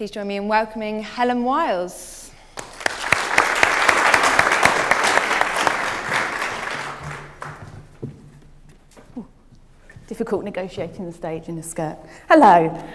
Please join me in welcoming Helen Wiles. Difficult negotiating the stage in a skirt. Hello,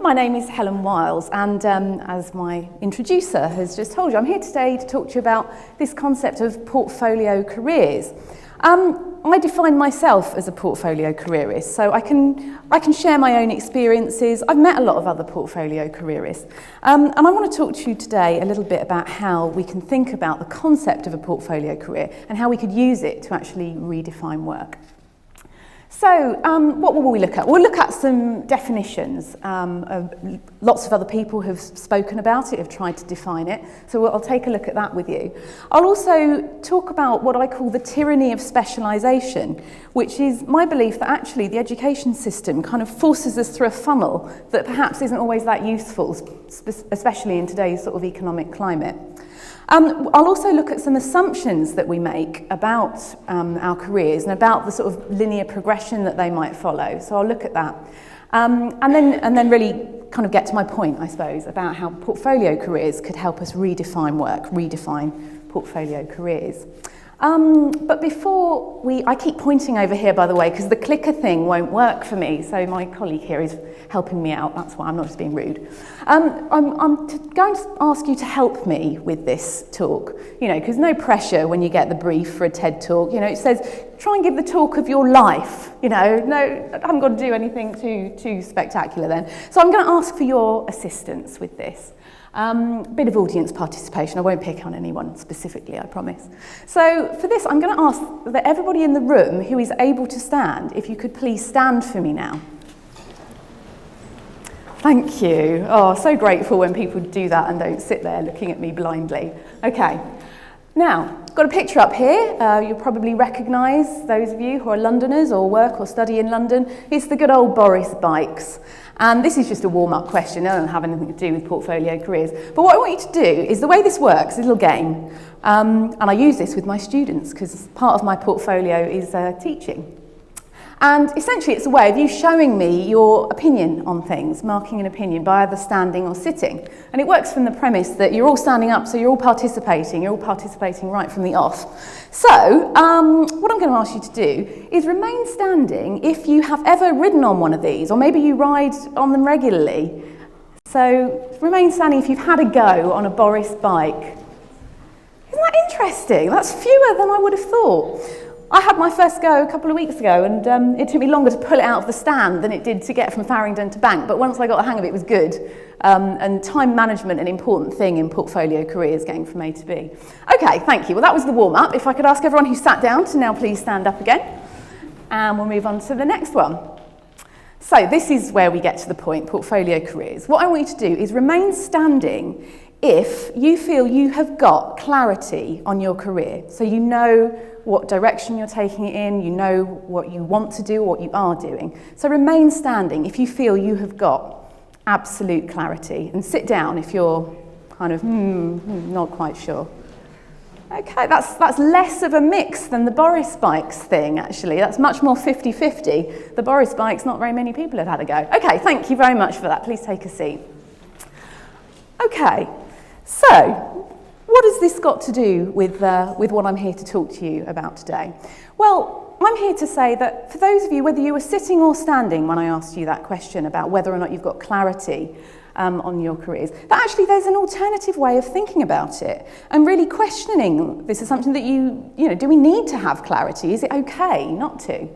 my name is Helen Wiles, and as my introducer has just told you, I'm here today to talk to you about this concept of portfolio careers. I define myself as a portfolio careerist, so I can share my own experiences. I've met a lot of other portfolio careerists, and I want to talk to you today a little bit about how we can think about the concept of a portfolio career and how we could use it to actually redefine work. So, what will we look at? We'll look at some definitions. Lots of other people have spoken about it, have tried to define it, so I'll take a look at that with you. I'll also talk about what I call the tyranny of specialisation, which is my belief that actually the education system kind of forces us through a funnel that perhaps isn't always that useful, especially in today's sort of economic climate. I'll also look at some assumptions that we make about our careers and about the sort of linear progression that they might follow. So I'll look at that. And then really kind of get to my point, I suppose, about how portfolio careers could help us redefine work, redefine portfolio careers. But before I keep pointing over here, by the way, because the clicker thing won't work for me, so my colleague here is helping me out. That's why I'm not just being rude. I'm going to ask you to help me with this talk, because no pressure when you get the brief for a TED talk. It says, try and give the talk of your life. No, I haven't got to do anything too spectacular then. So I'm going to ask for your assistance with this. Bit of audience participation. I won't pick on anyone specifically, I promise. So for this, I'm going to ask that everybody in the room who is able to stand, if you could please stand for me now. Thank you. Oh, so grateful when people do that and don't sit there looking at me blindly. Okay. Now, got a picture up here. You'll probably recognise, those of you who are Londoners or work or study in London, it's the good old Boris bikes. And this is just a warm-up question. It doesn't have anything to do with portfolio careers. But what I want you to do is, the way this works, a little game, and I use this with my students because part of my portfolio is teaching. And essentially it's a way of you showing me your opinion on things, marking an opinion by either standing or sitting. And it works from the premise that you're all standing up, so you're all participating right from the off. So, what I'm going to ask you to do is remain standing if you have ever ridden on one of these, or maybe you ride on them regularly. So, remain standing if you've had a go on a Boris bike. Isn't that interesting? That's fewer than I would have thought. I had my first go a couple of weeks ago, and it took me longer to pull it out of the stand than it did to get from Farringdon to Bank, but once I got the hang of it, it was good. And time management, an important thing in portfolio careers, getting from A to B. Okay, thank you. Well, that was the warm-up. If I could ask everyone who sat down to now please stand up again, and we'll move on to the next one. So this is where we get to the point, portfolio careers. What I want you to do is remain standing if you feel you have got clarity on your career. So you know what direction you're taking it in, you know what you want to do, what you are doing. So remain standing if you feel you have got absolute clarity, and sit down if you're kind of, not quite sure. Okay, that's less of a mix than the Boris bikes thing, actually. That's much more 50-50. The Boris bikes, not very many people have had a go. Okay, thank you very much for that. Please take a seat. Okay, so what has this got to do with what I'm here to talk to you about today? Well, I'm here to say that for those of you, whether you were sitting or standing when I asked you that question about whether or not you've got clarity on your careers, that actually there's an alternative way of thinking about it and really questioning this assumption that do we need to have clarity? Is it okay not to?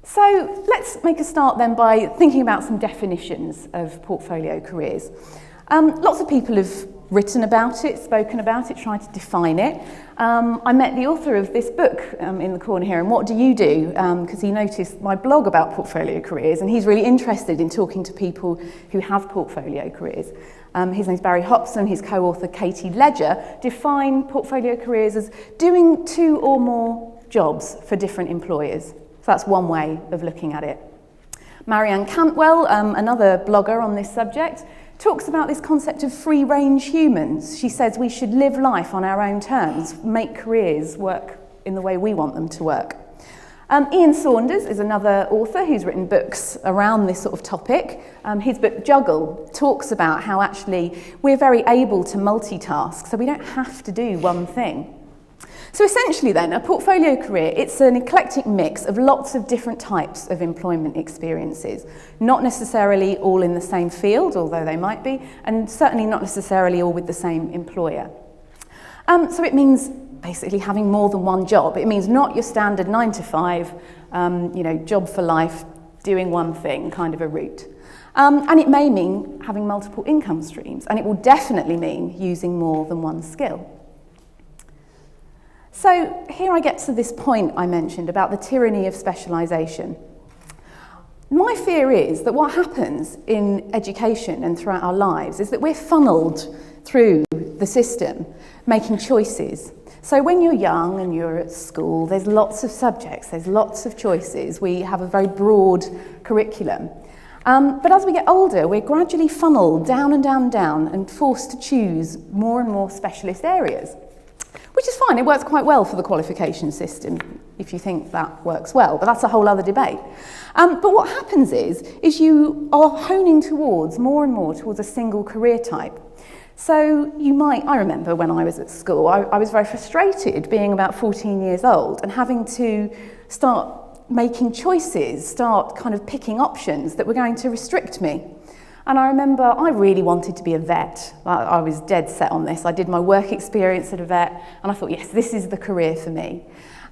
So let's make a start then by thinking about some definitions of portfolio careers. Lots of people have written about it, spoken about it, tried to define it. I met the author of this book in the corner here, and What Do You Do? Because he noticed my blog about portfolio careers, and he's really interested in talking to people who have portfolio careers. His name's Barry Hobson. His co-author Katie Ledger define portfolio careers as doing 2 or more jobs for different employers. So that's one way of looking at it. Marianne Cantwell, another blogger on this subject, talks about this concept of free-range humans. She says we should live life on our own terms, make careers work in the way we want them to work. Ian Saunders is another author who's written books around this sort of topic. His book Juggle talks about how actually we're very able to multitask, so we don't have to do one thing. So essentially then, a portfolio career, it's an eclectic mix of lots of different types of employment experiences, not necessarily all in the same field, although they might be, and certainly not necessarily all with the same employer. So it means basically having more than one job. It means not your standard 9 to 5, job for life, doing one thing kind of a route. And it may mean having multiple income streams, and it will definitely mean using more than one skill. So here I get to this point I mentioned about the tyranny of specialisation. My fear is that what happens in education and throughout our lives is that we're funneled through the system, making choices. So when you're young and you're at school, there's lots of subjects, there's lots of choices. We have a very broad curriculum. But as we get older, we're gradually funneled down and down and down and forced to choose more and more specialist areas. Which is fine, it works quite well for the qualification system, if you think that works well, but that's a whole other debate. But what happens is you are honing towards more and more towards a single career type. So I remember when I was at school, I was very frustrated being about 14 years old and having to start making choices, start kind of picking options that were going to restrict me. And I remember I really wanted to be a vet. I was dead set on this. I did my work experience at a vet and I thought, yes, this is the career for me.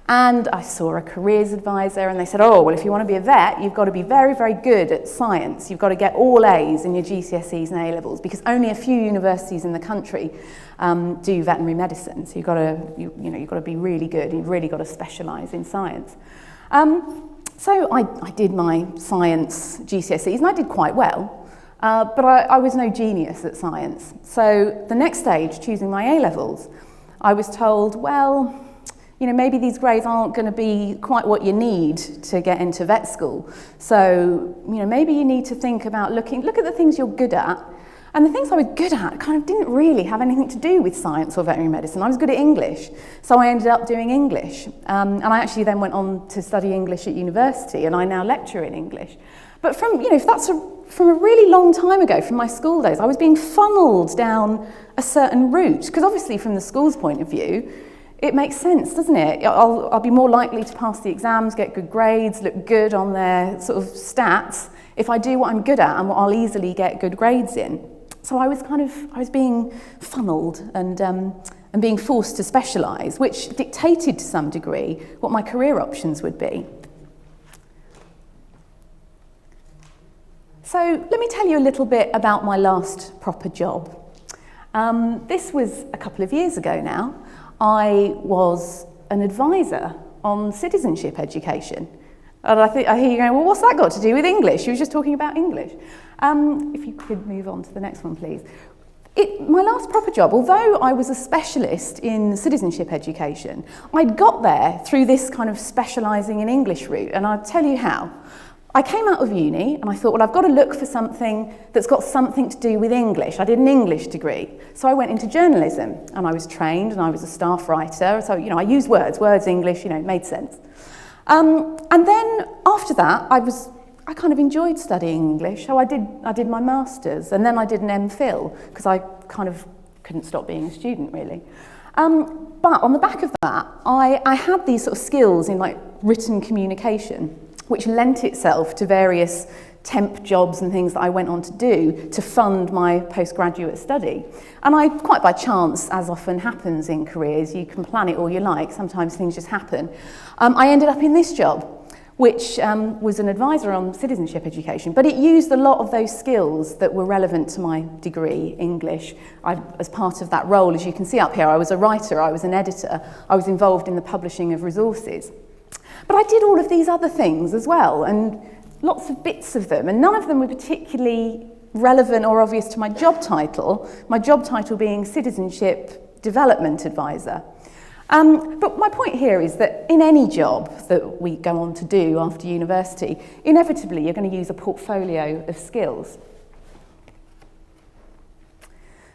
And I saw a careers advisor and they said, oh, well, if you want to be a vet, you've got to be very, very good at science. You've got to get all A's in your GCSEs and A-levels because only a few universities in the country do veterinary medicine. So you've got to be really good. You've really got to specialise in science. So I did my science GCSEs and I did quite well. But I was no genius at science. So the next stage, choosing my A-levels, I was told, well, maybe these grades aren't going to be quite what you need to get into vet school. So, maybe you need to think about look at the things you're good at. And the things I was good at kind of didn't really have anything to do with science or veterinary medicine. I was good at English, so I ended up doing English. And I actually then went on to study English at university, and I now lecture in English. But from a really long time ago, from my school days, I was being funneled down a certain route. Because obviously from the school's point of view, it makes sense, doesn't it? I'll be more likely to pass the exams, get good grades, look good on their sort of stats, if I do what I'm good at and what I'll easily get good grades in. So I was being funneled and being forced to specialise, which dictated to some degree what my career options would be. So let me tell you a little bit about my last proper job. This was a couple of years ago now. I was an advisor on citizenship education. And I hear you going, well, what's that got to do with English? You were just talking about English. If you could move on to the next one, please. My last proper job, although I was a specialist in citizenship education, I'd got there through this kind of specialising in English route, and I'll tell you how. I came out of uni and I thought, well, I've got to look for something that's got something to do with English. I did an English degree. So I went into journalism and I was trained and I was a staff writer. So, I used words, English, it made sense. And then after that, I kind of enjoyed studying English. So I did my master's and then I did an MPhil because I kind of couldn't stop being a student really. But on the back of that, I had these sort of skills in written communication, which lent itself to various temp jobs and things that I went on to do to fund my postgraduate study. And I, quite by chance, as often happens in careers, you can plan it all you like, sometimes things just happen. I ended up in this job, which was an advisor on citizenship education, but it used a lot of those skills that were relevant to my degree, English. As part of that role, as you can see up here, I was a writer, I was an editor, I was involved in the publishing of resources. But I did all of these other things as well, and lots of bits of them, and none of them were particularly relevant or obvious to my job title being Citizenship Development Advisor. But my point here is that in any job that we go on to do after university, inevitably you're going to use a portfolio of skills.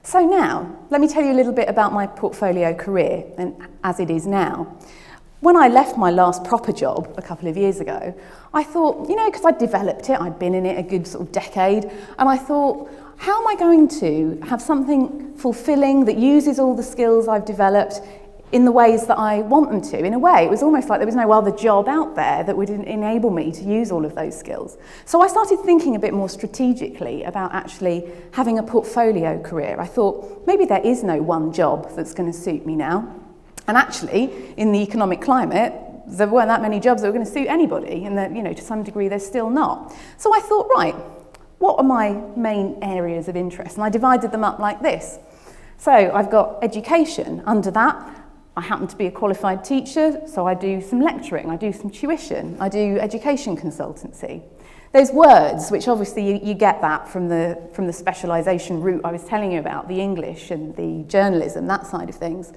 So now, let me tell you a little bit about my portfolio career and as it is now. when I left my last proper job a couple of years ago, I thought, because I'd developed it, I'd been in it a good sort of decade, and I thought, how am I going to have something fulfilling that uses all the skills I've developed in the ways that I want them to? In a way, it was almost like there was no other job out there that would enable me to use all of those skills. So I started thinking a bit more strategically about actually having a portfolio career. I thought, maybe there is no one job that's going to suit me now. And actually, in the economic climate, there weren't that many jobs that were going to suit anybody, and that, to some degree, there's still not. So I thought, right, what are my main areas of interest? And I divided them up like this. So I've got education. Under that, I happen to be a qualified teacher, so I do some lecturing, I do some tuition, I do education consultancy. There's words, which obviously you get that from the specialisation route I was telling you about, the English and the journalism, that side of things.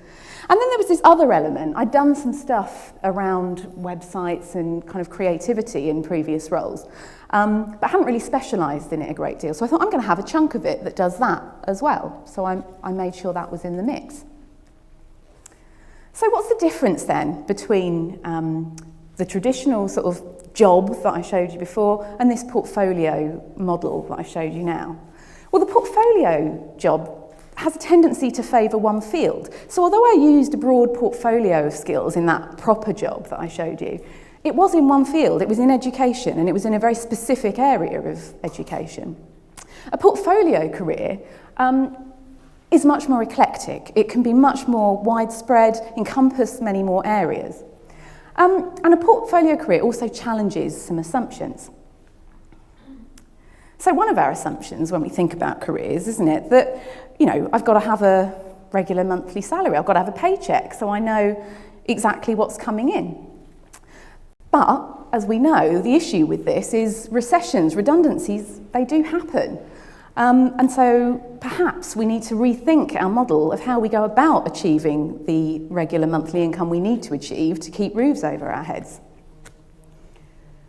And then there was this other element. I'd done some stuff around websites and kind of creativity in previous roles, but hadn't really specialised in it a great deal. So I thought, I'm going to have a chunk of it that does that as well. So I made sure that was in the mix. So what's the difference then between the traditional sort of job that I showed you before and this portfolio model that I showed you now? Well, the portfolio job has a tendency to favour one field. So although I used a broad portfolio of skills in that proper job that I showed you, it was in one field. It was in education, and it was in a very specific area of education. A portfolio career is much more eclectic. It can be much more widespread, encompass many more areas. And a portfolio career also challenges some assumptions. So one of our assumptions when we think about careers, isn't it, that, I've got to have a regular monthly salary, I've got to have a paycheck, so I know exactly what's coming in. But, as we know, the issue with this is recessions, redundancies, they do happen. And so perhaps we need to rethink our model of how we go about achieving the regular monthly income we need to achieve to keep roofs over our heads.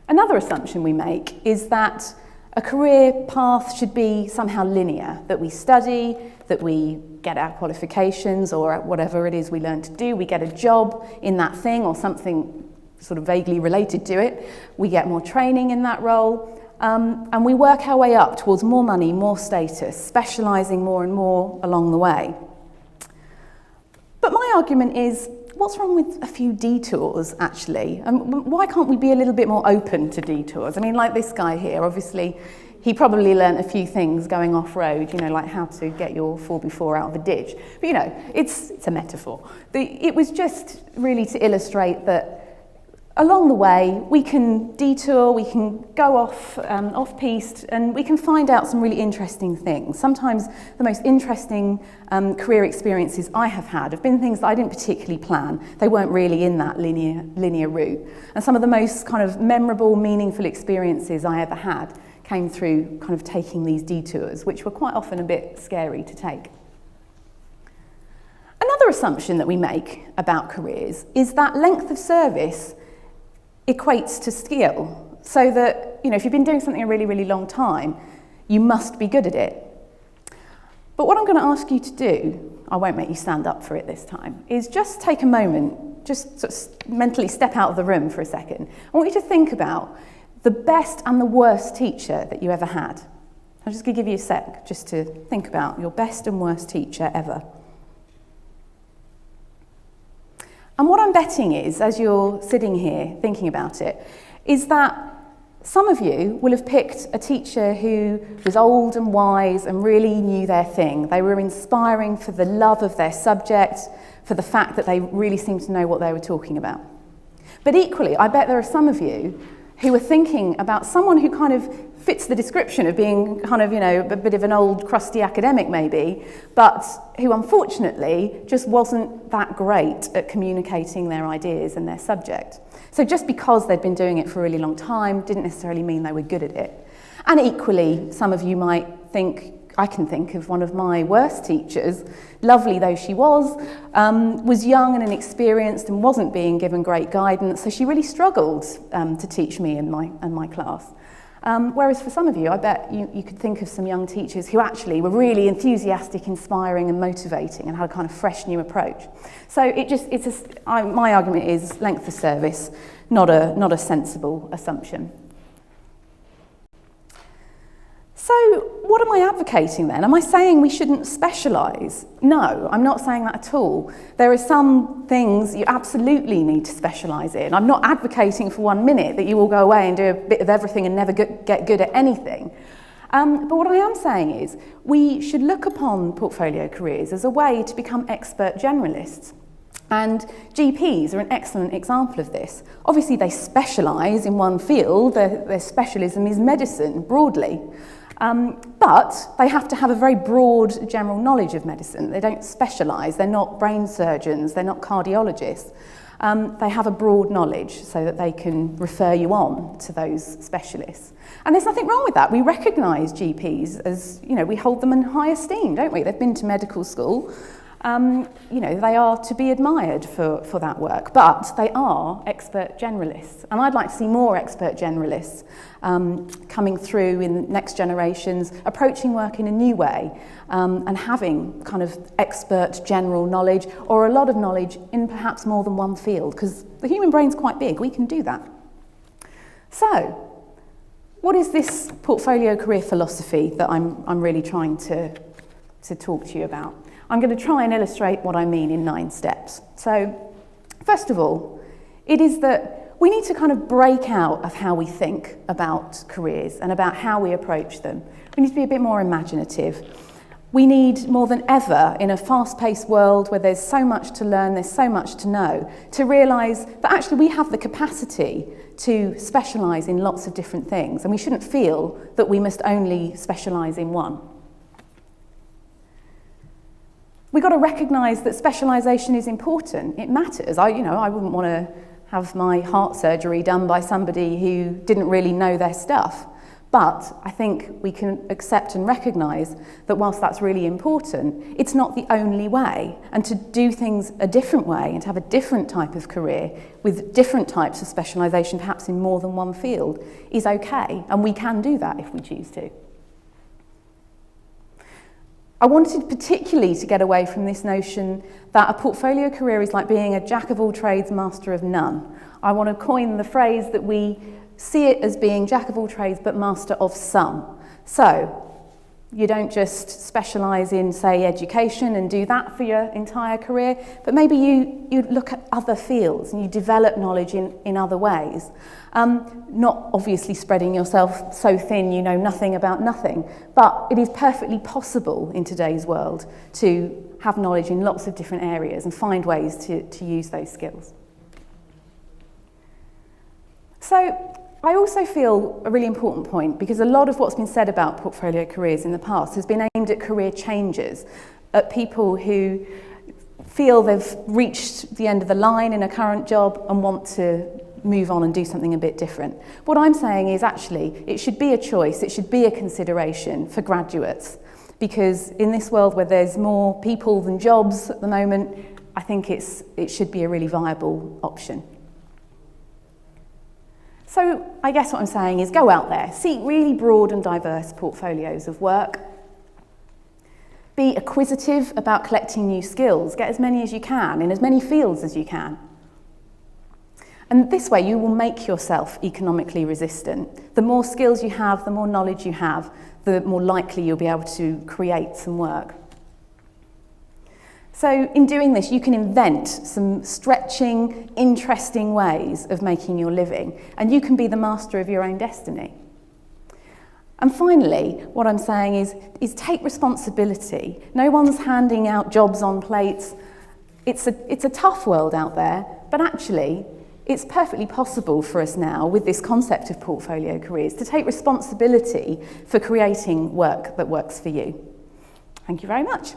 Another assumption we make is that a career path should be somehow linear, that we study, that we get our qualifications or whatever it is we learn to do, we get a job in that thing or something sort of vaguely related to it, we get more training in that role, and we work our way up towards more money, more status, specialising more and more along the way. But my argument is, what's wrong with a few detours, actually? And why can't we be a little bit more open to detours? I mean, like this guy here, obviously, he probably learnt a few things going off-road, like how to get your 4x4 out of a ditch. But, it's a metaphor. It was just really to illustrate that along the way, we can detour, we can go off-piste, and we can find out some really interesting things. Sometimes the most interesting career experiences I have had have been things that I didn't particularly plan. They weren't really in that linear route. And some of the most kind of memorable, meaningful experiences I ever had came through kind of taking these detours, which were quite often a bit scary to take. Another assumption that we make about careers is that length of service equates to skill, so that, if you've been doing something a really, really long time, you must be good at it. But what I'm going to ask you to do, I won't make you stand up for it this time, is just take a moment, just sort of mentally step out of the room for a second. I want you to think about the best and the worst teacher that you ever had. I'm just going to give you a sec just to think about your best and worst teacher ever. And what I'm betting is, as you're sitting here thinking about it, is that some of you will have picked a teacher who was old and wise and really knew their thing. They were inspiring for the love of their subject, for the fact that they really seemed to know what they were talking about. But equally, I bet there are some of you who are thinking about someone who kind of fits the description of being kind of, a bit of an old, crusty academic maybe, but who unfortunately just wasn't that great at communicating their ideas and their subject. So just because they'd been doing it for a really long time didn't necessarily mean they were good at it. And equally, some of you might think, I can think of one of my worst teachers, lovely though she was young and inexperienced and wasn't being given great guidance, so she really struggled to teach me and my class. Whereas for some of you, I bet you could think of some young teachers who actually were really enthusiastic, inspiring and motivating and had a kind of fresh new approach. So my argument is length of service, not a sensible assumption. So what am I advocating then? Am I saying we shouldn't specialise? No, I'm not saying that at all. There are some things you absolutely need to specialise in. I'm not advocating for 1 minute that you all go away and do a bit of everything and never get good at anything. But what I am saying is we should look upon portfolio careers as a way to become expert generalists. And GPs are an excellent example of this. Obviously they specialise in one field, their specialism is medicine broadly. But they have to have a very broad general knowledge of medicine. They don't specialise, they're not brain surgeons, they're not cardiologists. They have a broad knowledge so that they can refer you on to those specialists. And there's nothing wrong with that. We recognise GPs as, we hold them in high esteem, don't we? They've been to medical school. They are to be admired for that work, but they are expert generalists. And I'd like to see more expert generalists coming through in next generations, approaching work in a new way, and having kind of expert general knowledge or a lot of knowledge in perhaps more than one field, because the human brain's quite big, we can do that. So, what is this portfolio career philosophy that I'm really trying to talk to you about? I'm going to try and illustrate what I mean in 9 steps. So, first of all, it is that we need to kind of break out of how we think about careers and about how we approach them. We need to be a bit more imaginative. We need more than ever, in a fast-paced world where there's so much to learn, there's so much to know, to realise that actually we have the capacity to specialise in lots of different things, and we shouldn't feel that we must only specialise in one. We've got to recognise that specialisation is important. It matters. I wouldn't want to have my heart surgery done by somebody who didn't really know their stuff. But I think we can accept and recognise that whilst that's really important, it's not the only way. And to do things a different way and to have a different type of career with different types of specialisation, perhaps in more than one field, is okay. And we can do that if we choose to. I wanted particularly to get away from this notion that a portfolio career is like being a jack of all trades, master of none. I want to coin the phrase that we see it as being jack of all trades but master of some. So you don't just specialise in, say, education and do that for your entire career, but maybe you look at other fields and you develop knowledge in other ways. Not obviously spreading yourself so thin you know nothing about nothing, but it is perfectly possible in today's world to have knowledge in lots of different areas and find ways to use those skills. So I also feel a really important point, because a lot of what's been said about portfolio careers in the past has been aimed at career changers, at people who feel they've reached the end of the line in a current job and want to move on and do something a bit different. What I'm saying is actually it should be a choice, it should be a consideration for graduates, because in this world where there's more people than jobs at the moment, I think it should be a really viable option. So I guess what I'm saying is go out there, seek really broad and diverse portfolios of work, be acquisitive about collecting new skills, get as many as you can in as many fields as you can. And this way you will make yourself economically resistant. The more skills you have, the more knowledge you have, the more likely you'll be able to create some work. So in doing this, you can invent some stretching, interesting ways of making your living, and you can be the master of your own destiny. And finally, what I'm saying is take responsibility. No one's handing out jobs on plates. It's a tough world out there, but actually, it's perfectly possible for us now, with this concept of portfolio careers, to take responsibility for creating work that works for you. Thank you very much.